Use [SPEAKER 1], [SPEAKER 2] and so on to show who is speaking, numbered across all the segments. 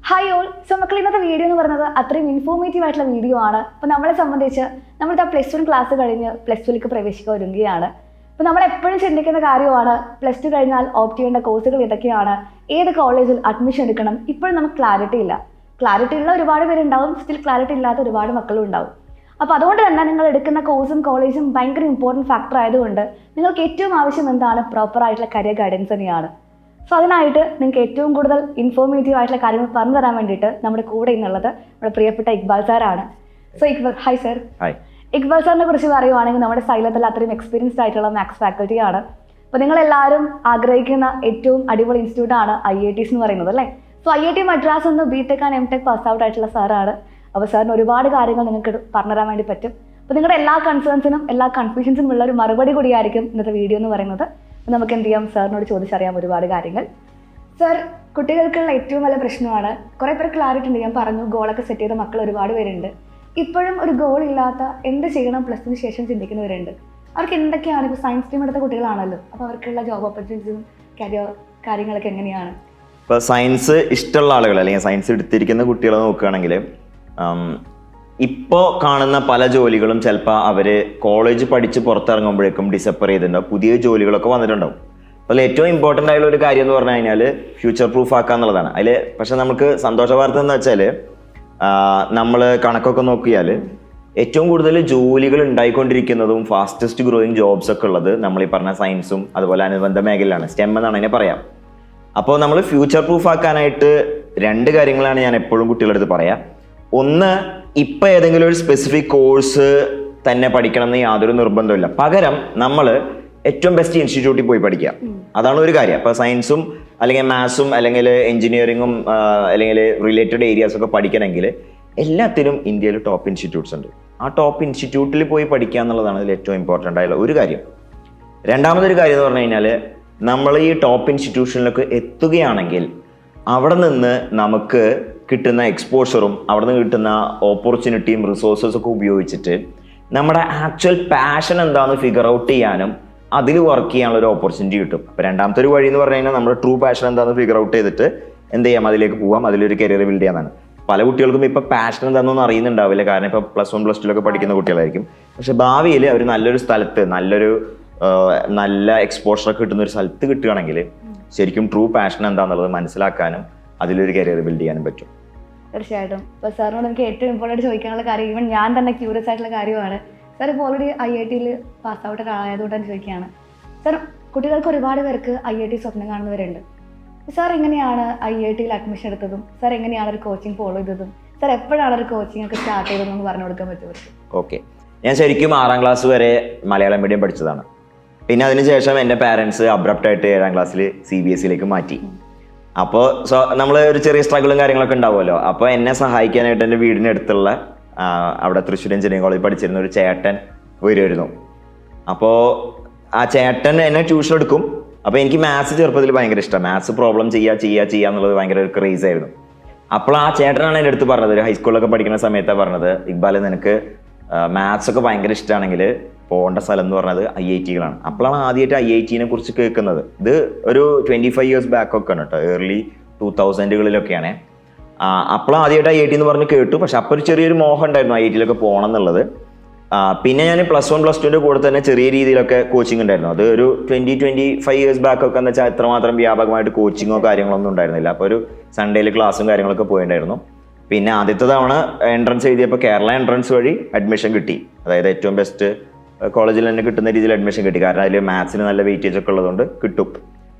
[SPEAKER 1] Hi all. So മക്കൾ, ഇന്നത്തെ video എന്ന് പറയുന്നത് അത്രയും ഇൻഫോർമേറ്റീവ് ആയിട്ടുള്ള വീഡിയോ ആണ്. അപ്പോൾ നമ്മളെ സംബന്ധിച്ച് നമ്മളിതാ +1 ക്ലാസ് കഴിഞ്ഞ് +2ലേക്ക് പ്രവേശിക്കാൻ ഒരുങ്ങുകയാണ്. അപ്പോൾ നമ്മൾ എപ്പോഴും ചിന്തിക്കുന്ന കാര്യമാണ് +2 കഴിഞ്ഞാൽ ഓപ്റ്റ് ചെയ്യേണ്ട കോഴ്സുകൾ ഏതൊക്കെയാണ്, ഏത് കോളേജിൽ അഡ്മിഷൻ എടുക്കണം. ഇപ്പോഴും നമുക്ക് ക്ലാരിറ്റി ഇല്ല. ക്ലാരിറ്റി ഉള്ള ഒരുപാട് പേരുണ്ടാവും, സ്റ്റിൽ ക്ലാരിറ്റി ഇല്ലാത്ത ഒരുപാട് മക്കളും ഉണ്ടാവും. അപ്പോൾ അതുകൊണ്ട് തന്നെ നിങ്ങൾ എടുക്കുന്ന കോഴ്സും കോളേജും ഭയങ്കര ഇമ്പോർട്ടൻറ്റ് ഫാക്ടർ ആയതുകൊണ്ട് നിങ്ങൾക്ക് ഏറ്റവും ആവശ്യം എന്താണ്, പ്രോപ്പറായിട്ടുള്ള കരിയർ ഗൈഡൻസ് തന്നെയാണ്. സോ അതിനായിട്ട് നിങ്ങൾക്ക് ഏറ്റവും കൂടുതൽ ഇൻഫോർമേറ്റീവ് ആയിട്ടുള്ള കാര്യങ്ങൾ പറഞ്ഞു തരാൻ വേണ്ടിയിട്ട് നമ്മുടെ കൂടെ ഇന്നുള്ളത് നമ്മുടെ പ്രിയപ്പെട്ട ഇക്ബാൽ സാറാണ്. So Iqbal, hi sir. Iqbal സാറിനെ കുറിച്ച് പറയുവാണെങ്കിൽ നമ്മുടെ സൈലത്തിൽ അത്രയും എക്സ്പീരിയൻസ്ഡ് ആയിട്ടുള്ള മാത്സ് ഫാക്കൽറ്റിയാണ്. അപ്പോൾ നിങ്ങളെല്ലാവരും ആഗ്രഹിക്കുന്ന ഏറ്റവും അടിപൊളി ഇൻസ്റ്റിറ്റ്യൂട്ടാണ് IITs എന്ന് പറയുന്നത് അല്ലേ. സോ IIT മദ്രാസ് എന്ന് BTech and MTech pass out ആയിട്ടുള്ള സാറാണ്. അപ്പോൾ സാറിന് ഒരുപാട് കാര്യങ്ങൾ നിങ്ങൾക്ക് പറഞ്ഞുതരാൻ വേണ്ടി പറ്റും. അപ്പോൾ നിങ്ങളുടെ എല്ലാ കൺസേൺസിനും എല്ലാ കൺഫ്യൂഷൻസിനും ഉള്ള ഒരു മറുപടി കൂടിയായിരിക്കും ഇന്നത്തെ വീഡിയോ എന്ന് പറയുന്നത്. നമുക്ക് എന്ത് ചെയ്യാം, സാറിനോട് ചോദിച്ചറിയാം ഒരുപാട് കാര്യങ്ങൾ. സാർ, കുട്ടികൾക്കുള്ള ഏറ്റവും വലിയ പ്രശ്നമാണ്, കുറേ പേർ ക്ലാരിറ്റി ഉണ്ട്. ഞാൻ പറഞ്ഞു, ഗോളൊക്കെ സെറ്റ് ചെയ്ത മക്കൾ ഒരുപാട് പേരുണ്ട്. ഇപ്പോഴും ഒരു ഗോൾ ഇല്ലാത്ത, എന്ത് ചെയ്യണം +2 ശേഷം ചിന്തിക്കുന്നവരുണ്ട്. അവർക്ക് എന്തൊക്കെയാണ്, ഇപ്പോൾ സയൻസ് ടീം എടുത്ത കുട്ടികളാണല്ലോ, അപ്പോൾ അവർക്കുള്ള ജോബ് ഓപ്പർച്യൂണിറ്റീസും കരിയർ കാര്യങ്ങളൊക്കെ എങ്ങനെയാണ്?
[SPEAKER 2] ഇപ്പോൾ സയൻസ് ഇഷ്ടമുള്ള ആളുകൾ അല്ലെങ്കിൽ സയൻസ് എടുത്തിരിക്കുന്ന കുട്ടികളെ നോക്കുകയാണെങ്കിൽ ഇപ്പോൾ കാണുന്ന പല ജോലികളും ചിലപ്പോൾ അവർ കോളേജ് പഠിച്ച് പുറത്തിറങ്ങുമ്പോഴേക്കും ഡിസപ്പർ ചെയ്തിട്ടുണ്ടാവും, പുതിയ ജോലികളൊക്കെ വന്നിട്ടുണ്ടാവും. അപ്പോൾ ഏറ്റവും ഇമ്പോർട്ടൻ്റ് ആയിട്ടുള്ള ഒരു കാര്യം എന്ന് പറഞ്ഞു കഴിഞ്ഞാൽ ഫ്യൂച്ചർ പ്രൂഫ് ആക്കുക എന്നുള്ളതാണ്. അതിൽ പക്ഷെ നമുക്ക് സന്തോഷ വാർത്ത എന്ന് വെച്ചാൽ നമ്മൾ കണക്കൊക്കെ നോക്കിയാൽ ഏറ്റവും കൂടുതൽ ജോലികൾ ഉണ്ടായിക്കൊണ്ടിരിക്കുന്നതും ഫാസ്റ്റസ്റ്റ് ഗ്രോയിങ് ജോബ്സ് ഒക്കെ ഉള്ളത് നമ്മൾ ഈ പറഞ്ഞ സയൻസും അതുപോലെ അനുബന്ധ മേഖലയിലാണ്, STEM എന്നാണ് അതിനെ പറയാം. അപ്പോൾ നമ്മൾ ഫ്യൂച്ചർ പ്രൂഫ് ആക്കാനായിട്ട് 2 കാര്യങ്ങളാണ് ഞാൻ എപ്പോഴും കുട്ടികളുടെ അടുത്ത് പറയാം. ഒന്ന്, ഇപ്പം ഏതെങ്കിലും ഒരു സ്പെസിഫിക് കോഴ്സ് തന്നെ പഠിക്കണം എന്ന് യാതൊരു നിർബന്ധമില്ല. പകരം നമ്മൾ ഏറ്റവും ബെസ്റ്റ് ഇൻസ്റ്റിറ്റ്യൂട്ടിൽ പോയി പഠിക്കുക, അതാണ് ഒരു കാര്യം. അപ്പോൾ സയൻസും അല്ലെങ്കിൽ മാത്സും അല്ലെങ്കിൽ എഞ്ചിനീയറിങ്ങും അല്ലെങ്കിൽ റിലേറ്റഡ് ഏരിയാസ് ഒക്കെ പഠിക്കണമെങ്കിൽ എല്ലാത്തിനും ഇന്ത്യയിൽ ടോപ്പ് ഇൻസ്റ്റിറ്റ്യൂട്ട്സ് ഉണ്ട്. ആ ടോപ്പ് ഇൻസ്റ്റിറ്റ്യൂട്ടിൽ പോയി പഠിക്കുക എന്നുള്ളതാണ് ഇതിൽ ഏറ്റവും ഇമ്പോർട്ടൻ്റ് ആയിട്ടുള്ള ഒരു കാര്യം. രണ്ടാമതൊരു കാര്യം എന്ന് പറഞ്ഞു കഴിഞ്ഞാൽ നമ്മൾ ഈ ടോപ്പ് ഇൻസ്റ്റിറ്റ്യൂഷനിലൊക്കെ എത്തുകയാണെങ്കിൽ അവിടെ നിന്ന് നമുക്ക് കിട്ടുന്ന എക്സ്പോഷറും അവിടെ നിന്ന് കിട്ടുന്ന ഓപ്പർച്യൂണിറ്റിയും റിസോഴ്സസും ഒക്കെ ഉപയോഗിച്ചിട്ട് നമ്മുടെ ആക്ച്വൽ പാഷൻ എന്താണെന്ന് ഫിഗർ ഔട്ട് ചെയ്യാനും അതിൽ വർക്ക് ചെയ്യാനുള്ള ഒരു ഓപ്പർച്യൂണിറ്റി കിട്ടും. അപ്പോൾ രണ്ടാമത്തെ ഒരു വഴി എന്ന് പറഞ്ഞു കഴിഞ്ഞാൽ നമ്മുടെ ട്രൂ പാഷൻ എന്താണെന്ന് ഫിഗർ ഔട്ട് ചെയ്തിട്ട് എന്ത് ചെയ്യാം, അതിലേക്ക് പോകാം, അതിലൊരു കരിയർ ബിൽഡ് ചെയ്യാനാണ്. പല കുട്ടികൾക്കും ഇപ്പോൾ പാഷൻ എന്താണെന്നൊന്നും അറിയുന്നുണ്ടാവില്ല, കാരണം ഇപ്പോൾ +1 +2 പഠിക്കുന്ന കുട്ടികളായിരിക്കും. പക്ഷെ ഭാവിയിൽ അവർ നല്ലൊരു സ്ഥലത്ത് നല്ല എക്സ്പോഷറൊക്കെ കിട്ടുന്ന ഒരു സ്ഥലത്ത് കിട്ടുകയാണെങ്കിൽ ശരിക്കും ട്രൂ പാഷൻ എന്താണെന്നുള്ളത് മനസ്സിലാക്കാനും അതിലൊരു കരിയർ ബിൽഡ് ചെയ്യാനും പറ്റും.
[SPEAKER 1] തീർച്ചയായിട്ടും. ഇപ്പോൾ സാറിനോട് എനിക്ക് ഏറ്റവും ഇമ്പോർട്ടൻ്റ് ചോദിക്കാനുള്ള കാര്യം, ഈവൻ ഞാൻ തന്നെ ക്യൂരിയസ് ആയിട്ടുള്ള കാര്യമാണ്. സാർ ഇപ്പോൾ ഓൾറെഡി IITയിൽ പാസ് ഔട്ട് ആയതുകൊണ്ട് തന്നെ ചോദിക്കുകയാണ്. സാർ, കുട്ടികൾക്ക് ഒരുപാട് പേർക്ക് IIT സ്വപ്നം കാണുന്നവരുണ്ട്. സാർ എങ്ങനെയാണ് IITയിൽ അഡ്മിഷൻ എടുത്തതും, സാർ എങ്ങനെയാണ് ഒരു കോച്ചിങ് ഫോളോ ചെയ്തതും, സാർ എപ്പോഴാണ് ഒരു കോച്ചിങ് ഒക്കെ സ്റ്റാർട്ട് ചെയ്തതെന്ന് പറഞ്ഞു കൊടുക്കാൻ പറ്റുമോ?
[SPEAKER 2] ഓക്കെ, ഞാൻ ശരിക്കും 6ാം ക്ലാസ് വരെ മലയാളം മീഡിയം പഠിച്ചതാണ്. പിന്നെ അതിനുശേഷം എൻ്റെ പാരൻസ് അബ്രപ്റ്റായിട്ട് 7ാം ക്ലാസ്സിൽ CBSEയിലേക്ക് മാറ്റി. അപ്പോൾ നമ്മൾ ഒരു ചെറിയ സ്ട്രഗിളും കാര്യങ്ങളൊക്കെ ഉണ്ടാവുമല്ലോ. അപ്പോൾ എന്നെ സഹായിക്കാനായിട്ട് എൻ്റെ വീടിനടുത്തുള്ള അവിടെ തൃശ്ശൂർ എഞ്ചിനീയറിംഗ് കോളേജിൽ പഠിച്ചിരുന്ന ഒരു ചേട്ടൻ വരുമായിരുന്നു. അപ്പോൾ ആ ചേട്ടൻ എന്നെ ട്യൂഷൻ എടുക്കും. അപ്പോൾ എനിക്ക് മാത്സ് ചെറുപ്പത്തിൽ ഭയങ്കര ഇഷ്ടമാണ്. മാത്സ് പ്രോബ്ലം ചെയ്യുക എന്നുള്ളത് ഭയങ്കര ഒരു ക്രേസ് ആയിരുന്നു. അപ്പോൾ ആ ചേട്ടനാണ് എൻ്റെ അടുത്ത് പറഞ്ഞത്, ഒരു ഹൈസ്കൂളിലൊക്കെ പഠിക്കുന്ന സമയത്താണ് പറഞ്ഞത്, ഇക്ബാൽ, നിനക്ക് മാത്സ് ഒക്കെ ഭയങ്കര ഇഷ്ടമാണെങ്കിൽ പോകേണ്ട സ്ഥലം എന്ന് പറഞ്ഞത് IITകളാണ്. അപ്പോഴാണ് ആദ്യമായിട്ട് IITനെ കുറിച്ച് കേൾക്കുന്നത്. ഇത് ഒരു 25 years ബാക്കൊക്കെ ആണ് കേട്ടോ, early 2000s അപ്പോഴാണ് ആദ്യമായിട്ട് IIT എന്ന് പറഞ്ഞ് കേട്ടു. പക്ഷെ അപ്പോൾ ഒരു ചെറിയൊരു മോഹം ഉണ്ടായിരുന്നു IITയിലൊക്കെ പോകണം എന്നുള്ളത്. പിന്നെ ഞാൻ +1 +2 കൂടെ തന്നെ ചെറിയ രീതിയിലൊക്കെ കോച്ചിങ് ഉണ്ടായിരുന്നു. അത് ഒരു 20-25 years ബാക്കൊക്കെ എന്ന് വെച്ചാൽ എത്രമാത്രം വ്യാപകമായിട്ട് കോച്ചിങ്ങോ കാര്യങ്ങളൊന്നും ഉണ്ടായിരുന്നില്ല. അപ്പോൾ ഒരു സൺഡേയിൽ ക്ലാസ്സും കാര്യങ്ങളൊക്കെ പോയിട്ടുണ്ടായിരുന്നു. പിന്നെ ആദ്യത്തെ തവണ എൻട്രൻസ് എഴുതിയപ്പോൾ കേരള എൻട്രൻസ് വഴി അഡ്മിഷൻ കിട്ടി. അതായത് ഏറ്റവും ബെസ്റ്റ് കോളേജിൽ തന്നെ കിട്ടുന്ന രീതിയിൽ അഡ്മിഷൻ കിട്ടി, കാരണം അതിൽ മാത്സിന് നല്ല വെയിറ്റേജ് ഒക്കെ ഉള്ളതുകൊണ്ട് കിട്ടും.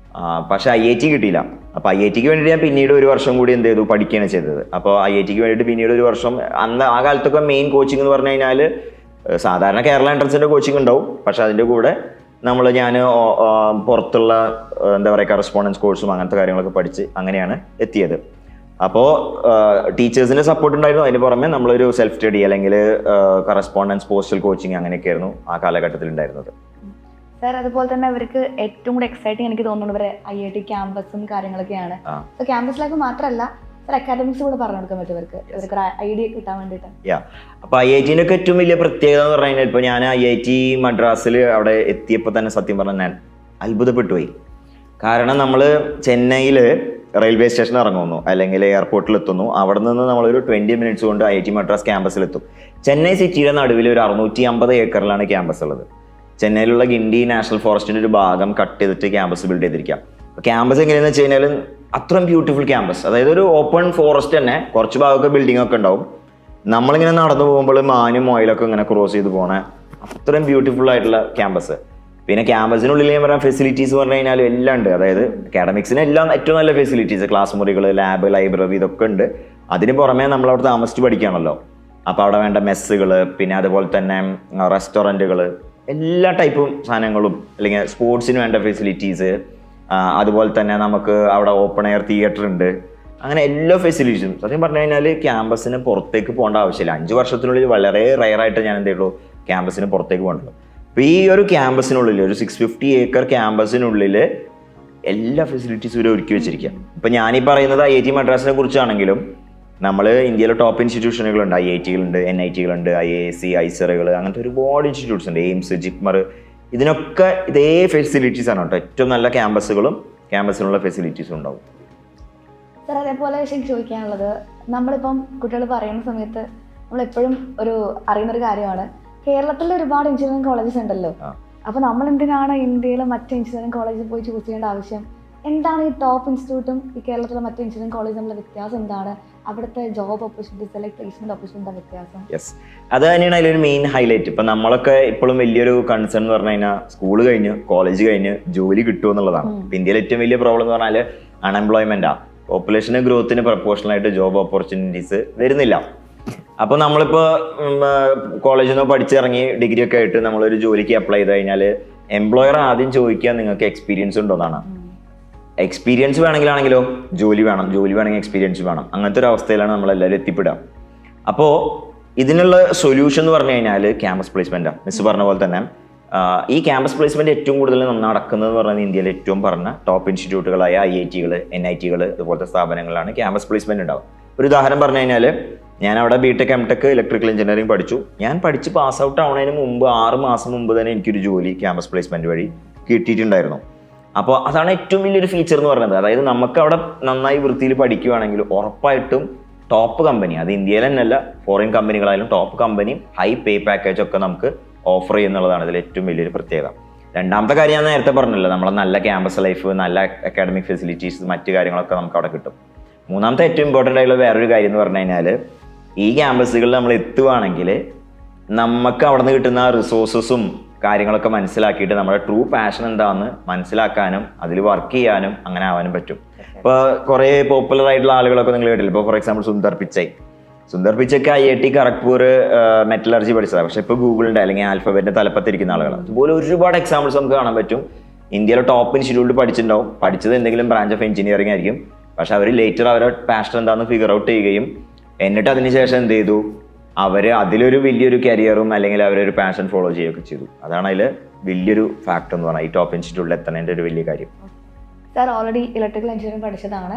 [SPEAKER 2] പക്ഷേ IIT കിട്ടിയില്ല. അപ്പോൾ IITക്ക് വേണ്ടിയിട്ട് ഞാൻ പിന്നീട് ഒരു വർഷം കൂടി എന്ത് ചെയ്തു, പഠിക്കുകയാണ് ചെയ്തത്. അപ്പോൾ IITക്ക് വേണ്ടിയിട്ട് പിന്നീട് ഒരു വർഷം, അന്ന് ആ കാലത്തൊക്കെ മെയിൻ കോച്ചിങ് എന്ന് പറഞ്ഞു കഴിഞ്ഞാൽ സാധാരണ കേരള എൻട്രൻസിൻ്റെ കോച്ചിങ് ഉണ്ടാവും. പക്ഷെ അതിൻ്റെ കൂടെ ഞാൻ പുറത്തുള്ള എന്താ പറയുക കറസ്പോണ്ടൻസ് കോഴ്സും അങ്ങനത്തെ കാര്യങ്ങളൊക്കെ പഠിച്ച് അങ്ങനെയാണ് എത്തിയത്. അപ്പോൾ ടീച്ചേഴ്സിൻ്റെ സപ്പോർട്ട് ഉണ്ടായിരുന്നു. അതിന് പുറമെ നമ്മളൊരു സെൽഫ് സ്റ്റഡി അല്ലെങ്കിൽ കറസ്പോണ്ടൻസ് പോസ്റ്റൽ കോച്ചിങ് അങ്ങനെയൊക്കെയായിരുന്നു ആ കാലഘട്ടത്തിൽ ഉണ്ടായിരുന്നത്.
[SPEAKER 1] സാർ, അതുപോലെ തന്നെ അവർക്ക് ഏറ്റവും കൂടെ എക്സൈറ്റിംഗ് എനിക്ക് തോന്നുന്നത് ഇവരെ IIT ക്യാമ്പസും കാര്യങ്ങളൊക്കെയാണ്. ക്യാമ്പസ് ലൈഫ് മാത്രമല്ല, അക്കാഡമിക്സ് കൂടെ പറഞ്ഞു കൊടുക്കാൻ പറ്റും ഇവർക്ക് ഐഡിയ കിട്ടാൻ വേണ്ടിയിട്ട്.
[SPEAKER 2] അപ്പോൾ IITൻ്റെ ഒക്കെ ഏറ്റവും വലിയ പ്രത്യേകത എന്ന് പറഞ്ഞു കഴിഞ്ഞാൽ, ഇപ്പോൾ ഞാൻ IIT മദ്രാസിൽ അവിടെ എത്തിയപ്പോൾ തന്നെ സത്യം പറഞ്ഞാൽ ഞാൻ അത്ഭുതപ്പെട്ടു പോയി. കാരണം നമ്മൾ ചെന്നൈയിൽ റെയിൽവേ സ്റ്റേഷനിൽ ഇറങ്ങുന്നു അല്ലെങ്കിൽ എയർപോർട്ടിൽ എത്തുന്നു. അവിടെ നിന്ന് നമ്മളൊരു 20 മിനിറ്റ്സ് കൊണ്ട് IIT മദ്രാസ് ക്യാമ്പസിലെത്തും. ചെന്നൈ സിറ്റിയുടെ നടുവിൽ ഒരു 650 ഏക്കറിലാണ് ക്യാമ്പസ് ഉള്ളത്. ചെന്നൈയിലുള്ള ഗിണ്ടി നാഷണൽ ഫോറസ്റ്റിന്റെ ഒരു ഭാഗം കട്ട് ചെയ്തിട്ട് ക്യാമ്പസ് ബിൽഡ് ചെയ്തിരിക്കാം. ക്യാമ്പസ് എങ്ങനെയാണെന്ന് വെച്ച് കഴിഞ്ഞാൽ അത്രയും ബ്യൂട്ടിഫുൾ ക്യാമ്പസ്, അതായത് ഒരു ഓപ്പൺ ഫോറസ്റ്റ് തന്നെ, കുറച്ച് ഭാഗമൊക്കെ ബിൽഡിംഗ് ഒക്കെ ഉണ്ടാവും. നമ്മളിങ്ങനെ നടന്നു പോകുമ്പോൾ മാനും മൊയിലൊക്കെ ഇങ്ങനെ ക്രോസ് ചെയ്ത് പോണ അത്രയും ബ്യൂട്ടിഫുൾ ആയിട്ടുള്ള ക്യാമ്പസ്. പിന്നെ ക്യാമ്പസിനുള്ളിൽ ഞാൻ പറയാം ഫെസിലിറ്റീസ് പറഞ്ഞു കഴിഞ്ഞാൽ എല്ലാം ഉണ്ട്. അതായത് അക്കാഡമിക്സിന് എല്ലാം ഏറ്റവും നല്ല ഫെസിലിറ്റീസ്, ക്ലാസ് മുറികൾ, ലാബ്, ലൈബ്രറി ഇതൊക്കെ ഉണ്ട്. അതിന് പുറമെ നമ്മൾ അവിടെ താമസിച്ച് പഠിക്കുകയാണല്ലോ, അപ്പോൾ അവിടെ വേണ്ട മെസ്സുകൾ, പിന്നെ അതുപോലെ തന്നെ റെസ്റ്റോറൻറ്റുകൾ, എല്ലാ ടൈപ്പും സാധനങ്ങളും, അല്ലെങ്കിൽ സ്പോർട്സിന് വേണ്ട ഫെസിലിറ്റീസ്, അതുപോലെ തന്നെ നമുക്ക് അവിടെ ഓപ്പൺ എയർ തിയേറ്റർ ഉണ്ട്. അങ്ങനെ എല്ലാ ഫെസിലിറ്റീസും സത്യം പറഞ്ഞു കഴിഞ്ഞാൽ ക്യാമ്പസിന് പുറത്തേക്ക് പോകേണ്ട ആവശ്യമില്ല. 5 വർഷത്തിനുള്ളിൽ വളരെ റയറായിട്ട് ഞാൻ എന്തെയുള്ളൂ ക്യാമ്പസിന് പുറത്തേക്ക് പോകണ്ടല്ലോ. അപ്പോൾ ഈ ഒരു ക്യാമ്പസിനുള്ളിൽ, ഒരു 650 ഏക്കർ ക്യാമ്പസിനുള്ളിൽ എല്ലാ ഫെസിലിറ്റീസും ഇവർ ഒരുക്കി വെച്ചിരിക്കുക. ഇപ്പം ഞാനീ പറയുന്നത് IIT മദ്രാസിനെ കുറിച്ചാണെങ്കിലും നമ്മൾ ഇന്ത്യയിലെ ടോപ്പ് ഇൻസ്റ്റിറ്റ്യൂഷനുകളുണ്ട്. IIT-കളുണ്ട്, NIT-കളുണ്ട്, IISc, ഐസറുകൾ, അങ്ങനത്തെ ഒരുപാട് ഇൻസ്റ്റിറ്റ്യൂട്ട്സ് ഉണ്ട്, എയിംസ്, ജിപ്മർ. ഇതിനൊക്കെ ഇതേ ഫെസിലിറ്റീസ് ആണ് കേട്ടോ. ഏറ്റവും നല്ല ക്യാമ്പസുകളും ക്യാമ്പസിനുള്ള ഫെസിലിറ്റീസും ഉണ്ടാവും.
[SPEAKER 1] സാർ അതേപോലെ എനിക്ക് ചോദിക്കാനുള്ളത്, നമ്മളിപ്പം കുട്ടികൾ പറയുന്ന സമയത്ത് നമ്മളെപ്പോഴും അറിയുന്നൊരു കാര്യമാണ്, കേരളത്തിൽ ഒരുപാട് എഞ്ചിനീയറിംഗ് കോളേജസ് ഉണ്ടല്ലോ. അപ്പോൾ നമ്മൾ എന്തിനാണ് ഇന്ത്യയിലെ മറ്റ് എഞ്ചിനീയറിംഗ് കോളേജിൽ പോയി ചൂസ് ചെയ്യേണ്ട ആവശ്യം? എന്താണ് ഈ ടോപ്പ് ഇൻസ്റ്റിറ്റ്യൂട്ടും ഈ കേരളത്തിലെ മറ്റ് എഞ്ചിനീയറിംഗ് കോളേജും തമ്മിലുള്ള വ്യത്യാസം എന്താണ്? അവിടുത്തെ ജോബ് ഓപ്പർച്യൂണിറ്റീസ് അല്ലെങ്കിൽ പ്ലേസ്മെന്റ് ഓപ്പർച്യൂണിറ്റി വ്യത്യാസം?
[SPEAKER 2] യെസ്, അത് തന്നെയാണ് അതിലൊരു മെയിൻ ഹൈലൈറ്റ്. ഇപ്പം നമ്മളൊക്കെ ഇപ്പോഴും വലിയൊരു കൺസേൺ എന്ന് പറഞ്ഞു കഴിഞ്ഞാൽ സ്കൂൾ കഴിഞ്ഞ് കോളേജ് കഴിഞ്ഞ് ജോലി കിട്ടുമോ എന്നുള്ളതാണ്. ഇന്ത്യയിലെ ഏറ്റവും വലിയ പ്രോബ്ലം എന്ന് പറഞ്ഞാൽ അൺഎംപ്ലോയ്മെന്റാണ്. പോപ്പുലേഷൻ ഗ്രോത്തിന് പ്രപ്പോർഷണൽ ആയിട്ട് ജോബ് ഓപ്പർച്യൂണിറ്റീസ് വരുന്നില്ല. അപ്പോൾ നമ്മളിപ്പോൾ കോളേജിൽ നിന്ന് പഠിച്ചിറങ്ങി ഡിഗ്രി ഒക്കെ ആയിട്ട് നമ്മളൊരു ജോലിക്ക് അപ്ലൈ ചെയ്ത് കഴിഞ്ഞാൽ എംപ്ലോയർ ആദ്യം ചോദിക്കുക നിങ്ങൾക്ക് എക്സ്പീരിയൻസ് ഉണ്ടോ എന്നാണ്. എക്സ്പീരിയൻസ് വേണമെങ്കിലാണെങ്കിലോ ജോലി വേണം, ജോലി വേണമെങ്കിൽ എക്സ്പീരിയൻസ് വേണം. അങ്ങനത്തെ ഒരു അവസ്ഥയിലാണ് നമ്മളെല്ലാവരും എത്തിപ്പെടുക. അപ്പോൾ ഇതിനുള്ള സൊല്യൂഷൻ എന്ന് പറഞ്ഞു കഴിഞ്ഞാൽ ക്യാമ്പസ് പ്ലേസ്മെൻറ്റാണ്. മിസ് പറഞ്ഞ പോലെ തന്നെ ഈ ക്യാമ്പസ് പ്ലേസ്മെന്റ് ഏറ്റവും കൂടുതൽ നടക്കുന്നത് എന്ന് പറഞ്ഞാൽ ഇന്ത്യയിലെ ഏറ്റവും പറഞ്ഞ ടോപ്പ് ഇൻസ്റ്റിറ്റ്യൂട്ടുകളായ IIT-കൾ, NIT-കൾ ഇതുപോലത്തെ സ്ഥാപനങ്ങളാണ് ക്യാമ്പസ് പ്ലേസ്മെന്റ് ഉണ്ടാവും. ഒരു ഉദാഹരണം പറഞ്ഞു കഴിഞ്ഞാൽ ഞാൻ അവിടെ BTech MTech ഇലക്ട്രിക്കൽ എഞ്ചിനീയറിംഗ് പഠിച്ചു. ഞാൻ പഠിച്ച് പാസ് ഔട്ട് ആവുന്നതിന് മുമ്പ് 6 മാസം മുമ്പ് തന്നെ എനിക്കൊരു ജോലി ക്യാമ്പസ് പ്ലേസ്മെന്റ് വഴി കിട്ടിയിട്ടുണ്ടായിരുന്നു. അപ്പോൾ അതാണ് ഏറ്റവും വലിയൊരു ഫീച്ചർ എന്ന് പറയുന്നത്. അതായത് നമുക്ക് അവിടെ നന്നായി വൃത്തിയിൽ പഠിക്കുകയാണെങ്കിൽ ഉറപ്പായിട്ടും ടോപ്പ് കമ്പനി, അത് ഇന്ത്യയിൽ തന്നെയല്ല ഫോറിൻ കമ്പനികളായാലും ടോപ്പ് കമ്പനിയും ഹൈ പേ പാക്കേജ് ഒക്കെ നമുക്ക് ഓഫർ ചെയ്യുന്നുള്ളതാണ് ഇതിൽ ഏറ്റവും വലിയൊരു പ്രത്യേകത. രണ്ടാമത്തെ കാര്യം ഞാൻ നേരത്തെ പറഞ്ഞല്ലോ, നമ്മളെ നല്ല ക്യാമ്പസ് ലൈഫ്, നല്ല അക്കാഡമിക് ഫെസിലിറ്റീസ്, മറ്റു കാര്യങ്ങളൊക്കെ നമുക്ക് അവിടെ കിട്ടും. മൂന്നാമത്തെ ഏറ്റവും ഇമ്പോർട്ടൻ്റ് ആയിട്ടുള്ള വേറൊരു കാര്യം എന്ന് പറഞ്ഞു കഴിഞ്ഞാൽ ഈ ക്യാമ്പസുകളിൽ നമ്മൾ എത്തുവാണെങ്കിൽ നമുക്ക് അവിടെ നിന്ന് കിട്ടുന്ന റിസോഴ്സസും കാര്യങ്ങളൊക്കെ മനസ്സിലാക്കിയിട്ട് നമ്മുടെ ട്രൂ പാഷൻ എന്താണെന്ന് മനസ്സിലാക്കാനും അതിൽ വർക്ക് ചെയ്യാനും അങ്ങനെ ആവാനും പറ്റും. ഇപ്പോൾ കുറേ പോപ്പുലർ ആയിട്ടുള്ള ആളുകളൊക്കെ നിങ്ങൾ കേട്ടില്ല. ഇപ്പോൾ ഫോർ എക്സാമ്പിൾ സുന്ദർ പിച്ചൈക്ക് IIT ഖരഗ്പൂർ മെറ്റലർജി പഠിച്ചതാണ്. പക്ഷെ ഇപ്പോൾ ഗൂഗിളിൻ്റെ അല്ലെങ്കിൽ ആൽഫബറ്റിൻ്റെ തലപ്പത്തിരിക്കുന്ന ആളുകളാണ്. അതുപോലെ ഒരുപാട് എക്സാമ്പിൾസ് നമുക്ക് കാണാൻ പറ്റും. ഇന്ത്യയിലെ ടോപ്പ് ഇൻസ്റ്റിറ്റ്യൂട്ടിൽ പഠിച്ചിട്ടുണ്ടാവും, പഠിച്ചത് എന്തെങ്കിലും ബ്രാഞ്ച് ഓഫ് എഞ്ചിനീയറിംഗ് ആയിരിക്കും. പക്ഷെ അവർ ലേറ്റർ അവരുടെ പാഷൻ എന്താണെന്ന് ഫിഗർ ഔട്ട് ചെയ്യുകയും എന്നിട്ട് അതിനുശേഷം എന്ത് ചെയ്തു, അവർ അതിലൊരു വലിയൊരു കരിയറും അല്ലെങ്കിൽ അവരൊരു പാഷൻ ഫോളോ ചെയ്യുകയൊക്കെ ചെയ്തു. അതാണ് അതിൽ വലിയൊരു ഫാക്ടർ എന്ന് പറഞ്ഞാൽ ഈ ടോപ്പ് ഇൻസ്റ്റിറ്റ്യൂട്ടിൽ എത്തുന്നതിൻ്റെ ഒരു വലിയ കാര്യം.
[SPEAKER 1] സാർ ഓൾറെഡി ഇലക്ട്രിക്കൽ എഞ്ചിനീയറിംഗ് പഠിച്ചതാണ്,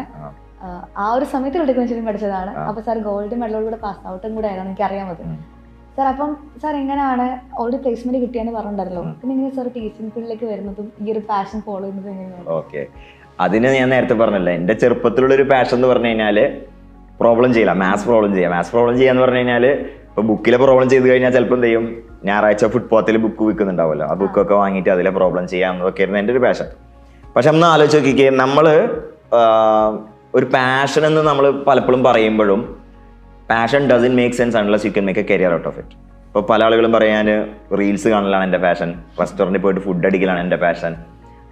[SPEAKER 1] ആ ഒരു സമയത്ത് ഇലക്ട്രിക്കൽ എഞ്ചിനീയറിംഗ് പഠിച്ചതാണ്. അപ്പോൾ സാർ ഗോൾഡ് മെഡലോടുകൂടെ പാസ് ഔട്ടും കൂടെ ആയിരുന്നു, എനിക്ക് അറിയാൻ പറ്റും. സാർ അപ്പം സാർ എങ്ങനെയാണ് ഓൾറെഡി പ്ലേസ്മെന്റ് കിട്ടിയെന്ന് പറഞ്ഞിട്ടുണ്ടല്ലോ, പിന്നെ എങ്ങനെ സാർ ടീച്ചിങ് ഫീൽഡിലേക്ക് വരുന്നതും ഈ ഒരു പാഷൻ ഫോളോ ചെയ്യുന്നതും എങ്ങനെയാണ്?
[SPEAKER 2] ഓക്കെ, അതിന് ഞാൻ നേരത്തെ പറഞ്ഞല്ലോ, എൻ്റെ ചെറുപ്പത്തിലുള്ളൊരു പാഷൻ എന്ന് പറഞ്ഞു കഴിഞ്ഞാൽ പ്രോബ്ലം ചെയ്യില്ല, മാത്സ് പ്രോബ്ലം ചെയ്യാന്ന് പറഞ്ഞു കഴിഞ്ഞാൽ ഇപ്പോൾ ബുക്കിലെ പ്രോബ്ലം ചെയ്ത് കഴിഞ്ഞാൽ ചിലപ്പോൾ എന്ത് ചെയ്യും, ഞായറാഴ്ച ഫുട്പാത്തിൽ ബുക്ക് വിൽക്കുന്നുണ്ടാവുമല്ലോ, ആ ബുക്കൊക്കെ വാങ്ങിയിട്ട് അതിലെ പ്രോബ്ലം ചെയ്യാമെന്നൊക്കെ ആയിരുന്നു എൻ്റെ ഒരു പാഷൻ. പക്ഷെ നമ്മൾ ആലോചിച്ച് നോക്കിക്കേ, നമ്മൾ ഒരു പാഷൻ എന്ന് നമ്മൾ പലപ്പോഴും പറയുമ്പോഴും passion doesn't make sense unless you can make A career out of it. ഇപ്പോൾ പല ആളുകളും പറയാൻ റീൽസ് കാണലാണ് എൻ്റെ പാഷൻ, റെസ്റ്റോറൻറ്റിൽ പോയിട്ട് ഫുഡ് അടിക്കലാണ് എൻ്റെ പാഷൻ.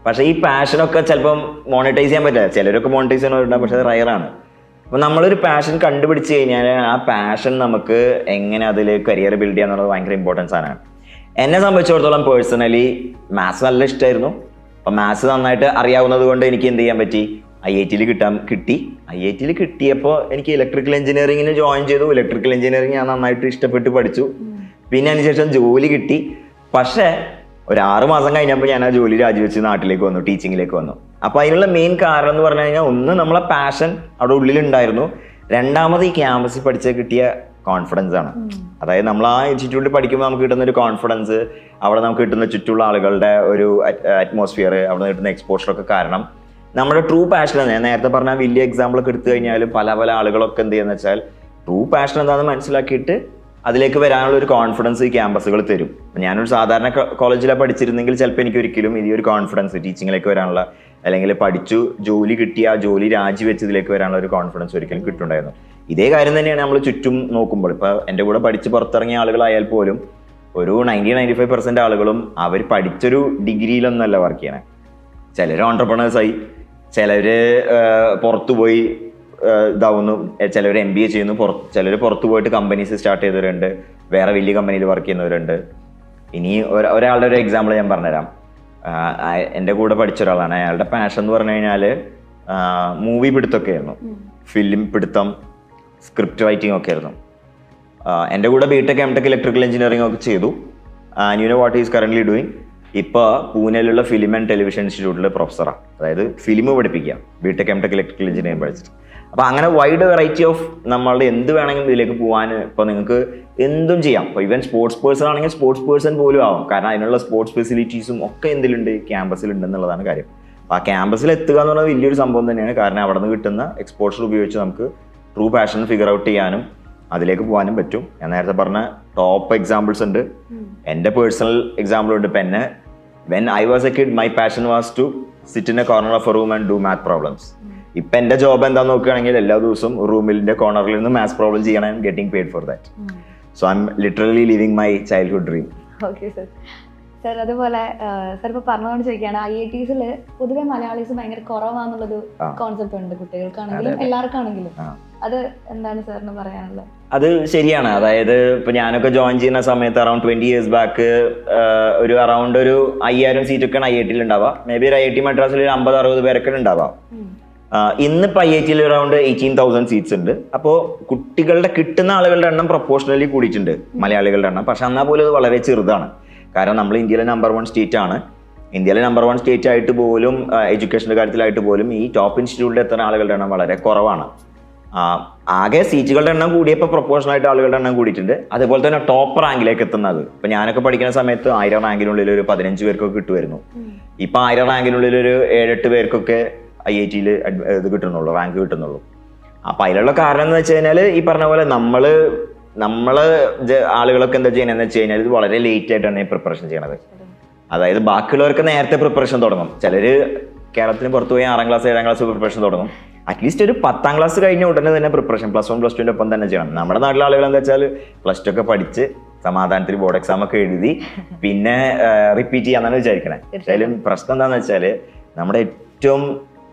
[SPEAKER 2] പക്ഷേ ഈ പാഷനൊക്കെ ചിലപ്പം മോണിറ്റൈസ് ചെയ്യാൻ പറ്റില്ല. ചിലരൊക്കെ മോണിറ്റൈസ് ചെയ്യാനുണ്ടാവും, പക്ഷേ അത് റയറാണ്. അപ്പോൾ നമ്മളൊരു പാഷൻ കണ്ടുപിടിച്ച് കഴിഞ്ഞാൽ ആ പാഷൻ നമുക്ക് എങ്ങനെ അതിൽ കരിയർ ബിൽഡ് ചെയ്യുക എന്നുള്ളത് ഭയങ്കര ഇമ്പോർട്ടൻസ് ആണ്. എന്നെ സംബന്ധിച്ചിടത്തോളം പേഴ്സണലി മാത്സ് നല്ല ഇഷ്ടമായിരുന്നു. അപ്പോൾ മാത്സ് നന്നായിട്ട് അറിയാവുന്നത് കൊണ്ട് എനിക്ക് എന്ത് ചെയ്യാൻ പറ്റി, IIT-ൽ കിട്ടി. IIT-ൽ കിട്ടിയപ്പോൾ എനിക്ക് ഇലക്ട്രിക്കൽ എഞ്ചിനീയറിംഗിന് ജോയിൻ ചെയ്തു. ഇലക്ട്രിക്കൽ എഞ്ചിനീയറിംഗ് ഞാൻ നന്നായിട്ട് ഇഷ്ടപ്പെട്ട് പഠിച്ചു. പിന്നെ അതിനുശേഷം ജോലി കിട്ടി. പക്ഷേ ഒരു 6 മാസം കഴിഞ്ഞപ്പോൾ ഞാൻ ആ ജോലി രാജിവെച്ച് നാട്ടിലേക്ക് വന്നു, ടീച്ചിങ്ങിലേക്ക് വന്നു. അപ്പോൾ അതിനുള്ള മെയിൻ കാരണം എന്ന് പറഞ്ഞു കഴിഞ്ഞാൽ, ഒന്ന് നമ്മളെ പാഷൻ അവിടെ ഉള്ളിലുണ്ടായിരുന്നു, രണ്ടാമത് ഈ ക്യാമ്പസിൽ പഠിച്ച് കിട്ടിയ കോൺഫിഡൻസ് ആണ്. അതായത് നമ്മൾ ആ ഇൻസ്റ്റിറ്റ്യൂട്ടിൽ പഠിക്കുമ്പോൾ നമുക്ക് കിട്ടുന്ന ഒരു കോൺഫിഡൻസ്, അവിടെ നമുക്ക് കിട്ടുന്ന ചുറ്റുള്ള ആളുകളുടെ ഒരു അറ്റ്മോസ്ഫിയർ, അവിടെ നിന്ന് കിട്ടുന്ന എക്സ്പോഷറൊക്കെ കാരണം നമ്മുടെ ട്രൂ പാഷൻ ഞാൻ നേരത്തെ പറഞ്ഞ വലിയ എക്സാമ്പിൾ ഒക്കെ എടുത്തു കഴിഞ്ഞാലും പല പല ആളുകളൊക്കെ എന്ത് ചെയ്യുന്ന വെച്ചാൽ ട്രൂ പാഷൻ എന്താണെന്ന് മനസ്സിലാക്കിയിട്ട് അതിലേക്ക് വരാനുള്ള ഒരു കോൺഫിഡൻസ് ഈ ക്യാമ്പസുകൾ തരും. ഞാനൊരു സാധാരണ കോളേജിലാണ് പഠിച്ചിരുന്നെങ്കിൽ ചിലപ്പോൾ എനിക്ക് ഒരിക്കലും ഈ ഒരു കോൺഫിഡൻസ് ടീച്ചിങ്ങിലേക്ക് വരാനുള്ള അല്ലെങ്കിൽ പഠിച്ചു ജോലി കിട്ടിയ ആ ജോലി രാജിവെച്ച് ഇതിലേക്ക് വരാനുള്ള ഒരു കോൺഫിഡൻസ് ഒരിക്കലും കിട്ടുന്നുണ്ടായിരുന്നു. ഇതേ കാര്യം തന്നെയാണ് നമ്മൾ ചുറ്റും നോക്കുമ്പോൾ. ഇപ്പോൾ എൻ്റെ കൂടെ പഠിച്ച് പുറത്തിറങ്ങിയ ആളുകളായാൽ പോലും ഒരു 90-95% ആളുകളും അവർ പഠിച്ചൊരു ഡിഗ്രിയിലൊന്നല്ല വർക്ക് ചെയ്യണേ. ചിലർ ഓൺട്രപ്രണേഴ്സായി, ചിലർ പുറത്തു പോയി ഇതാവുന്നു, ചിലർ MBA ചെയ്യുന്നു, ചിലർ പുറത്തു പോയിട്ട് കമ്പനീസ് സ്റ്റാർട്ട് ചെയ്തവരുണ്ട്, വേറെ വലിയ കമ്പനിയിൽ വർക്ക് ചെയ്യുന്നവരുണ്ട്. ഇനി ഒരാളുടെ ഒരു എക്സാമ്പിൾ ഞാൻ പറഞ്ഞുതരാം. എൻ്റെ കൂടെ പഠിച്ച ഒരാളാണ്. അയാളുടെ പാഷൻ എന്ന് പറഞ്ഞു കഴിഞ്ഞാൽ മൂവി പിടുത്തമൊക്കെ ആയിരുന്നു, ഫിലിം പിടുത്തം, സ്ക്രിപ്റ്റ് റൈറ്റിംഗ് ഒക്കെ ആയിരുന്നു. എൻ്റെ കൂടെ BTech M.Tech ഇലക്ട്രിക്കൽ എഞ്ചിനീയറിംഗ് ഒക്കെ ചെയ്തു. You know what is currently doing? ഇപ്പോൾ പൂനെയിലുള്ള ഫിലിം ആൻഡ് ടെലിവിഷൻ ഇൻസ്റ്റിറ്റ്യൂട്ടിലെ പ്രൊഫസറാണ്. അതായത് ഫിലിം പഠിപ്പിക്കുക, BTech M.Tech ഇലക്ട്രിക്കൽ എഞ്ചിനീയറിംഗ് പഠിച്ചിട്ട്. അപ്പോൾ അങ്ങനെ വൈഡ് വെറൈറ്റി ഓഫ് നമ്മളുടെ എന്ത് വേണമെങ്കിലും ഇതിലേക്ക് പോകാൻ ഇപ്പോൾ നിങ്ങൾക്ക് എന്തും ചെയ്യാം. ഇപ്പോൾ ഈവൻ സ്പോർട്സ് പേഴ്സൺ ആണെങ്കിൽ സ്പോർട്സ് പേഴ്സൺ പോലും ആവും. കാരണം അതിനുള്ള സ്പോർട്സ് ഫെസിലിറ്റീസും ഒക്കെ എന്തിലുണ്ട്, ക്യാമ്പസിലുണ്ടെന്നുള്ളതാണ് കാര്യം. അപ്പോൾ ആ ക്യാമ്പസിൽ എത്തുക എന്ന് പറയുന്നത് വലിയൊരു സംഭവം തന്നെയാണ്. കാരണം അവിടെ നിന്ന് കിട്ടുന്ന എക്സ്പോഷർ ഉപയോഗിച്ച് നമുക്ക് ട്രൂ പാഷൻ ഫിഗർ ഔട്ട് ചെയ്യാനും അതിലേക്ക് പോകാനും പറ്റും. ഞാൻ നേരത്തെ പറഞ്ഞ ടോപ്പ് എക്സാമ്പിൾസ് ഉണ്ട്. എൻ്റെ പേഴ്സണൽ എക്സാമ്പിൾ ഉണ്ട്. ഇപ്പം എന്നെ when I was a kid my passion was to sit in a corner of a room and do math problems. ഇപ്പം എൻ്റെ ജോബ് എന്താണെന്ന് നോക്കുകയാണെങ്കിൽ എല്ലാ ദിവസവും റൂമിൻ്റെ കോർണറിൽ നിന്ന് മാത്സ് പ്രോബ്ലം ചെയ്യണം, and getting paid for that. So I M literally living my childhood dream.
[SPEAKER 1] Okay sir. Sir അതുപോലെ സർ ഇപ്പോൾ പറഞ്ഞുകൊണ്ട് ചോദിക്കുകയാണ്, IITസിൽ പൊതുവെ മലയാളീസ് ഭയങ്കര കുറവാന്നുള്ളൊരു കോൺസെപ്റ്റ് ഉണ്ട് കുട്ടികൾക്കാണെങ്കിലും എല്ലാവർക്കാണെങ്കിലും. അത് എന്താണ് സാറിന് പറയാനുള്ളത്?
[SPEAKER 2] അത് ശരിയാണ്. അതായത് ഇപ്പൊ ഞാനൊക്കെ ജോയിൻ ചെയ്യുന്ന സമയത്ത് അറൌണ്ട് 20 years ബാക്ക് ഒരു അറൌണ്ട് ഒരു 5000 സീറ്റൊക്കെയാണ് IITയിൽ ഉണ്ടാവുക. മേ ബി ഒരു IIT മദ്രാസിൽ 50-60 പേരൊക്കെ ഉണ്ടാവാം. ഇന്നിപ്പോൾ IITയിൽ അറൌണ്ട് 18,000 സീറ്റ്സ് ഉണ്ട്. അപ്പോൾ കുട്ടികളുടെ കിട്ടുന്ന ആളുകളുടെ എണ്ണം പ്രൊപ്പോർഷണലി കൂടിയിട്ടുണ്ട്, മലയാളികളുടെ എണ്ണം. പക്ഷെ എന്നാൽ പോലും അത് വളരെ ചെറുതാണ്. കാരണം നമ്മൾ ഇന്ത്യയിലെ നമ്പർ 1 സ്റ്റേറ്റ് ആണ്. ഇന്ത്യയിലെ നമ്പർ 1 സ്റ്റേറ്റ് ആയിട്ട് പോലും എഡ്യൂക്കേഷൻ്റെ കാര്യത്തിലായിട്ട് പോലും ഈ ടോപ്പ് ഇൻസ്റ്റിറ്റ്യൂട്ടിൽ എത്തുന്ന ആളുകളുടെ എണ്ണം വളരെ കുറവാണ്. ആകെ സീറ്റുകളുടെ എണ്ണം കൂടിയപ്പോൾ പ്രൊപ്പോർഷണലായിട്ട് ആളുകളുടെ എണ്ണം കൂടിയിട്ടുണ്ട്. അതുപോലെ തന്നെ ടോപ്പ് റാങ്കിലേക്ക് എത്തുന്നത്, ഇപ്പം ഞാനൊക്കെ പഠിക്കുന്ന സമയത്ത് 1000 റാങ്കിനുള്ളിൽ ഒരു 15 പേർക്കൊക്കെ കിട്ടുമായിരുന്നു. ഇപ്പം 1000 റാങ്കിനുള്ളിൽ ഒരു 7-8 പേർക്കൊക്കെ IITയിൽ ഇത് കിട്ടുന്നുള്ളൂ, റാങ്ക് കിട്ടുന്നുള്ളൂ. അപ്പം അതിലുള്ള കാരണം എന്ന് വെച്ച് കഴിഞ്ഞാൽ ഈ പറഞ്ഞ പോലെ നമ്മള് ആളുകളൊക്കെ എന്താ ചെയ്യണമെന്ന് വെച്ച് കഴിഞ്ഞാൽ ഇത് വളരെ ലേറ്റ് ആയിട്ടാണ് ഈ പ്രിപ്പറേഷൻ ചെയ്യണത്. അതായത് ബാക്കിയുള്ളവർക്ക് നേരത്തെ പ്രിപ്പറേഷൻ തുടങ്ങും. ചിലർ കേരളത്തിന് പുറത്ത് പോയി 6ാം ക്ലാസ് 7ാം ക്ലാസ് പ്രിപ്പറേഷൻ തുടങ്ങും. അറ്റ്ലീസ്റ്റ് ഒരു 10ാം ക്ലാസ് കഴിഞ്ഞ ഉടനെ തന്നെ പ്രിപ്പറേഷൻ +1 +2 ഒപ്പം തന്നെ ചെയ്യണം. നമ്മുടെ നാട്ടിലെ ആളുകൾ എന്താ വെച്ചാൽ +2 ഒക്കെ പഠിച്ച് സമാധാനത്തിൽ ബോർഡ് എക്സാം ഒക്കെ എഴുതി പിന്നെ റിപ്പീറ്റ് ചെയ്യാന്നാണ് വിചാരിക്കണേ. എന്തായാലും പ്രശ്നം എന്താണെന്ന് വെച്ചാൽ നമ്മുടെ ഏറ്റവും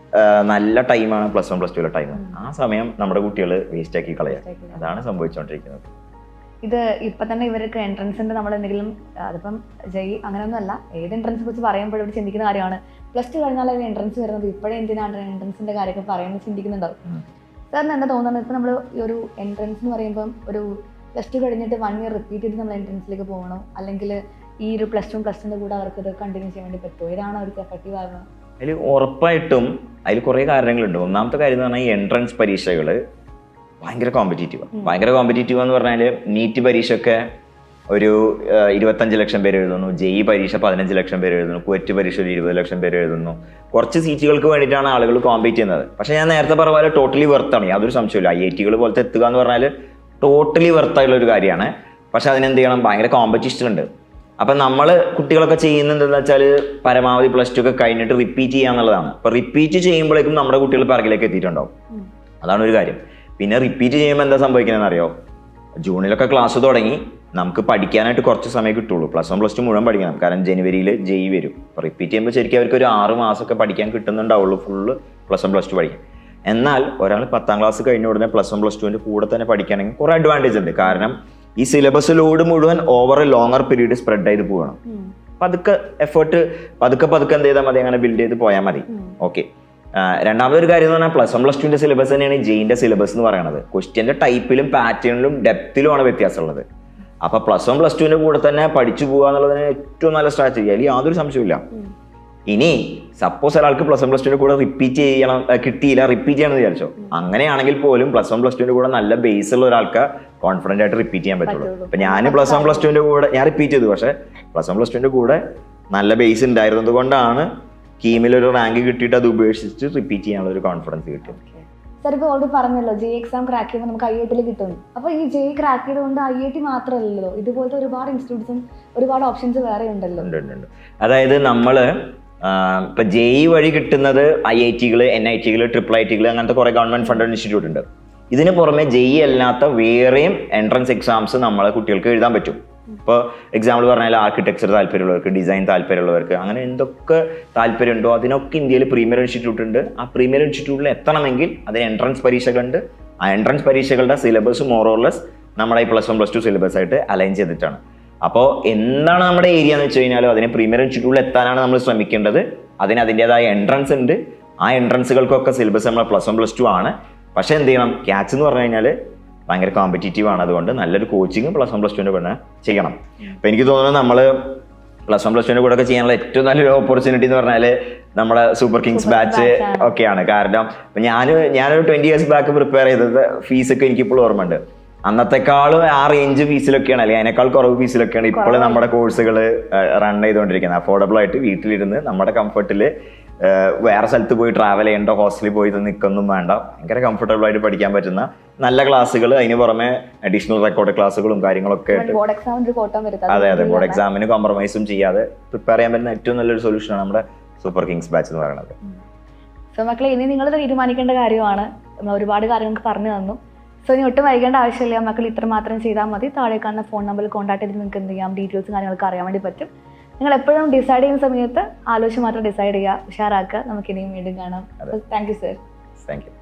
[SPEAKER 2] നല്ല ടൈമാണ് +1 +2 ടൈം. ആ സമയം നമ്മുടെ കുട്ടികൾ വേസ്റ്റ് ആക്കി കളയാം. അതാണ് സംഭവിച്ചുകൊണ്ടിരിക്കുന്നത്.
[SPEAKER 1] ഇത് ഇപ്പം തന്നെ ഇവർക്ക് എൻട്രൻസിൻ്റെ നമ്മൾ എന്തെങ്കിലും അതിപ്പം അങ്ങനെയൊന്നുമല്ല, ഏത് എൻട്രൻസിനെ കുറിച്ച് പറയുമ്പോഴും ഇവിടെ ചിന്തിക്കുന്ന കാര്യമാണ് +2 കഴിഞ്ഞാൽ അതിന് എൻട്രൻസ് വരുന്നത്, ഇപ്പോഴേ എന്തിനാണ് എൻട്രൻസിൻ്റെ കാര്യമൊക്കെ പറയുന്നത് ചിന്തിക്കുന്നുണ്ടാവും. സാറിന് എന്താ തോന്നുന്നത്? ഇപ്പം നമ്മൾ ഈ ഒരു എൻട്രൻസ് എന്ന് പറയുമ്പം ഒരു +2 കഴിഞ്ഞിട്ട് 1 year റിപ്പീറ്റ് ചെയ്ത് നമ്മൾ എൻട്രൻസിലേക്ക് പോകണോ, അല്ലെങ്കിൽ ഈ ഒരു +1 +2 കൂടെ അവർക്ക് ഇത് കണ്ടിന്യൂ ചെയ്യാൻ വേണ്ടി പറ്റുമോ? ഏതാണ് അവർക്ക് എഫക്റ്റീവ് ആകുക?
[SPEAKER 2] അതിൽ ഉറപ്പായിട്ടും അതിൽ കുറേ കാര്യങ്ങളുണ്ട്. ഒന്നാമത്തെ കാര്യം എന്ന് പറഞ്ഞാൽ ഈ എൻട്രൻസ് പരീക്ഷകൾ ഭയങ്കര കോമ്പറ്റീറ്റീവ് എന്ന് പറഞ്ഞാൽ നീറ്റ് പരീക്ഷയൊക്കെ ഒരു 25 ലക്ഷം പേര് എഴുതുന്നു, JEE പരീക്ഷ 15 ലക്ഷം പേര് എഴുതുന്നു, കുവൈറ്റ് പരീക്ഷ ഒരു 20 ലക്ഷം പേര് എഴുതുന്നു. കുറച്ച് സീറ്റുകൾക്ക് വേണ്ടിയിട്ടാണ് ആളുകൾ കോമ്പീറ്റ് ചെയ്യുന്നത്. പക്ഷേ ഞാൻ നേരത്തെ പറഞ്ഞ പോലെ ടോട്ടലി വെർത്താണ്, യാതൊരു സംശയമില്ല. IITകൾ പോലത്തെ എത്തുക എന്ന് പറഞ്ഞാൽ ടോട്ടലി വെർത്തായിട്ടുള്ള ഒരു കാര്യമാണ്. പക്ഷെ അതിനെന്ത് ചെയ്യണം, ഭയങ്കര കോമ്പറ്റീഷൻ ഉണ്ട്. അപ്പം നമ്മൾ കുട്ടികളൊക്കെ ചെയ്യുന്നതെന്ന് വെച്ചാൽ പരമാവധി +2 ഒക്കെ കഴിഞ്ഞിട്ട് റിപ്പീറ്റ് ചെയ്യുക എന്നുള്ളതാണ്. അപ്പോൾ റിപ്പീറ്റ് ചെയ്യുമ്പോഴേക്കും നമ്മുടെ കുട്ടികൾ പിറകിലേക്ക് എത്തിയിട്ടുണ്ടാവും. അതാണ് ഒരു കാര്യം. പിന്നെ റിപ്പീറ്റ് ചെയ്യുമ്പോൾ എന്താ സംഭവിക്കുന്നതെന്ന് അറിയോ? ജൂണിലൊക്കെ ക്ലാസ് തുടങ്ങി നമുക്ക് പഠിക്കാനായിട്ട് കുറച്ച് സമയം കിട്ടുള്ളൂ. +1 +2 മുഴുവൻ പഠിക്കണം. കാരണം ജനുവരിയിൽ JEE വരും. അപ്പോൾ റിപ്പീറ്റ് ചെയ്യുമ്പോൾ ശരിക്കും അവർക്ക് ഒരു 6 മാസമൊക്കെ പഠിക്കാൻ കിട്ടുന്നുണ്ടാവുള്ളൂ, ഫുള്ള് +1 +2 പഠിക്കും. എന്നാൽ ഒരാൾ 10ാം ക്ലാസ് കഴിഞ്ഞ ഉടനെ +1 +2 കൂടെ തന്നെ പഠിക്കുകയാണെങ്കിൽ കുറേ അഡ്വാൻറ്റേജ് ഉണ്ട്. കാരണം ഈ സിലബസ് ലോഡ് മുഴുവൻ over A longer period spread ചെയ്ത് പോകണം. പതുക്കെ എഫേർട്ട് പതുക്കെ എന്ത് ചെയ്താൽ മതി, അങ്ങനെ ബിൽഡ് ചെയ്ത് പോയാൽ മതി. ഓക്കെ. രണ്ടാമതൊരു കാര്യം എന്ന് പറഞ്ഞാൽ +1 +2 സിലബസ് തന്നെയാണ് JEEന്റെ സിലബസ് എന്ന് പറയുന്നത്. ക്വസ്റ്റ്യൻ്റെ ടൈപ്പിലും പാറ്റേണിലും ഡെപ്തിലുമാണ് വ്യത്യാസമുള്ളത്. അപ്പോൾ +1 +2 കൂടെ തന്നെ പഠിച്ചു പോകുക എന്നുള്ളതിന് ഏറ്റവും നല്ല സ്ട്രാറ്റജി, അതിൽ യാതൊരു സംശയമില്ല. ഇനി സപ്പോസ് ഒരാൾക്ക് +1 +2 കൂടെ റിപ്പീറ്റ് ചെയ്യണം, കിട്ടിയില്ല, റിപ്പീറ്റ് ചെയ്യണമെന്ന് വിചാരിച്ചോ, അങ്ങനെയാണെങ്കിൽ പോലും +1 +2 കൂടെ നല്ല ബേസ് ഉള്ള ഒരാൾക്ക് കോൺഫിഡൻ്റ് ആയിട്ട് റിപ്പീറ്റ് ചെയ്യാൻ പറ്റുള്ളൂ. അപ്പം ഞാൻ +1 +2 കൂടെ ഞാൻ റിപ്പീറ്റ് ചെയ്തു. പക്ഷേ +1 +2 കൂടെ നല്ല ബേസ് ഉണ്ടായിരുന്നത് കൊണ്ടാണ് കീമിലൊരു റാങ്ക് കിട്ടിയിട്ട് അത് ഉപേക്ഷിച്ച് റിപ്പീറ്റ് ചെയ്യാനുള്ള ഒരു കോൺഫിഡൻസ് കിട്ടും.
[SPEAKER 1] സാർ ഇപ്പോൾ ഓൾറെഡി പറഞ്ഞല്ലോ ജെ എക്സാം ക്രാക്ക് ചെയ്യുമ്പോൾ നമുക്ക് IIT കിട്ടും. അപ്പോൾ ഈ ജെ ക്രാക്ക് ചെയ്തുകൊണ്ട് IIT മാത്രമല്ലല്ലോ, ഇതുപോലത്തെ ഒരുപാട് ഇൻസ്റ്റിറ്റ്യൂട്ട്സും ഒരുപാട് ഓപ്ഷൻസ് വേറെ ഉണ്ടല്ലോ.
[SPEAKER 2] ഉണ്ട്. അതായത് നമ്മൾ ഇപ്പൊ JEE വഴി കിട്ടുന്നത് IIT-കൾ, NIT-കൾ, IIIT-കൾ അങ്ങനത്തെ കുറെ ഗവൺമെന്റ് ഫണ്ടഡ് ഇൻസ്റ്റിറ്റ്യൂട്ട് ഉണ്ട്. ഇതിന് പുറമെ JEE അല്ലാത്ത വേറെയും എൻട്രൻസ് എക്സാംസ് നമ്മളെ കുട്ടികൾക്ക് എഴുതാൻ പറ്റും. ഇപ്പോൾ എക്സാമ്പിൾ പറഞ്ഞാൽ ആർക്കിടെക്ചർ താല്പര്യമുള്ളവർക്ക്, ഡിസൈൻ താല്പര്യമുള്ളവർക്ക്, അങ്ങനെ എന്തൊക്കെ താല്പര്യമുണ്ടോ അതിനൊക്കെ ഇന്ത്യയിൽ പ്രീമിയർ ഇൻസ്റ്റിറ്റ്യൂട്ട് ഉണ്ട്. ആ പ്രീമിയർ ഇൻസ്റ്റിറ്റ്യൂട്ടിൽ എത്തണമെങ്കിൽ അതിന് എൻട്രൻസ് പരീക്ഷകളുണ്ട്. ആ എൻട്രൻസ് പരീക്ഷകളുടെ സിലബസ് മോറോർലെസ് നമ്മുടെ ഈ +1 +2 സിലബസ് ആയിട്ട് അലൈൻ ചെയ്തിട്ടാണ്. അപ്പോൾ എന്താണ് നമ്മുടെ ഏരിയ എന്ന് വെച്ച് കഴിഞ്ഞാൽ അതിന് പ്രീമിയർ ഇൻസ്റ്റിറ്റ്യൂട്ടിൽ എത്താനാണ് നമ്മൾ ശ്രമിക്കേണ്ടത്. അതിന് അതിൻ്റെതായ എൻട്രൻസ് ഉണ്ട്. ആ എൻട്രൻസുകൾക്കൊക്കെ സിലബസ് നമ്മൾ +1 +2 ആണ്. പക്ഷേ എന്ത് ചെയ്യണം, ക്യാച്ച് എന്ന് പറഞ്ഞു കഴിഞ്ഞാൽ ഭയങ്കര കോമ്പറ്റീറ്റീവ് ആണ്. അതുകൊണ്ട് നല്ലൊരു കോച്ചിങ് +1 +2 കൂടെ ചെയ്യണം. അപ്പം എനിക്ക് തോന്നുന്നു നമ്മൾ +1 +2 കൂടെ ഒക്കെ ചെയ്യാനുള്ള ഏറ്റവും നല്ലൊരു ഓപ്പർച്യൂണിറ്റി എന്ന് പറഞ്ഞാൽ നമ്മുടെ സൂപ്പർ കിങ്സ് ബാച്ച് ഒക്കെയാണ്. കാരണം ഞാനൊരു 20 years ബാക്ക് പ്രിപ്പയർ ചെയ്തത് ഫീസൊക്കെ എനിക്കിപ്പോൾ ഓർമ്മയുണ്ട്. അന്നത്തെക്കാളും ആ റേഞ്ച് ഫീസിലൊക്കെയാണ്, അല്ലെങ്കിൽ അതിനേക്കാൾ കുറവ് ഫീസിലൊക്കെയാണ് ഇപ്പോൾ നമ്മുടെ കോഴ്സുകൾ റൺ ചെയ്തുകൊണ്ടിരിക്കുന്നത്. അഫോർഡബിൾ ആയിട്ട് വീട്ടിലിരുന്ന് നമ്മുടെ കംഫർട്ടിൽ വേറെ സ്ഥലത്ത് പോയി ട്രാവൽ ചെയ്യേണ്ട, ഹോസ്റ്റലിൽ പോയി നിൽക്കൊന്നും വേണ്ട, ഭയങ്കര കംഫർട്ടബിൾ ആയിട്ട് പഠിക്കാൻ പറ്റുന്ന നല്ല ക്ലാസ്സുകൾ, അതിന് പുറമെ അഡീഷണൽ റെക്കോർഡ് ക്ലാസ്സുകളും കാര്യങ്ങളൊക്കെ ആയിട്ട് അതെ ബോർഡ് എക്സാമിന് കോംപ്രമൈസും ചെയ്യാതെ പ്രിപ്പയർ ചെയ്യാൻ പറ്റുന്ന ഏറ്റവും നല്ലൊരു സൊല്യൂഷനാണ് നമ്മുടെ സൂപ്പർ കിങ്സ് ബാച്ച് എന്ന് പറയുന്നത്.
[SPEAKER 1] സോ മക്കളെ, ഇനി നിങ്ങൾ തീരുമാനിക്കേണ്ട കാര്യമാണ്. നമ്മൾ ഒരുപാട് കാര്യങ്ങൾക്ക് പറഞ്ഞു തന്നു. സോ ഇനി ഒട്ടും വൈകേണ്ട ആവശ്യമില്ല. മക്കൾ ഇത്ര മാത്രം ചെയ്താൽ മതി. താഴെ കാണുന്ന ഫോൺ നമ്പറിൽ കോൺടാക്ട് ചെയ്ത് നിങ്ങൾക്ക് എന്ത് ചെയ്യാം, ഡീറ്റെയിൽസും കാര്യങ്ങളൊക്കെ അറിയാൻ വേണ്ടി പറ്റും. നിങ്ങൾ എപ്പോഴും ഡിസൈഡ് ചെയ്യുന്ന സമയത്ത് ആലോചിച്ച് മാത്രം ഡിസൈഡ് ചെയ്യുക, ഉഷാറാക്കുക. നമുക്ക് ഇനിയും വീണ്ടും കാണാം. Thank you sir.
[SPEAKER 2] Thank you.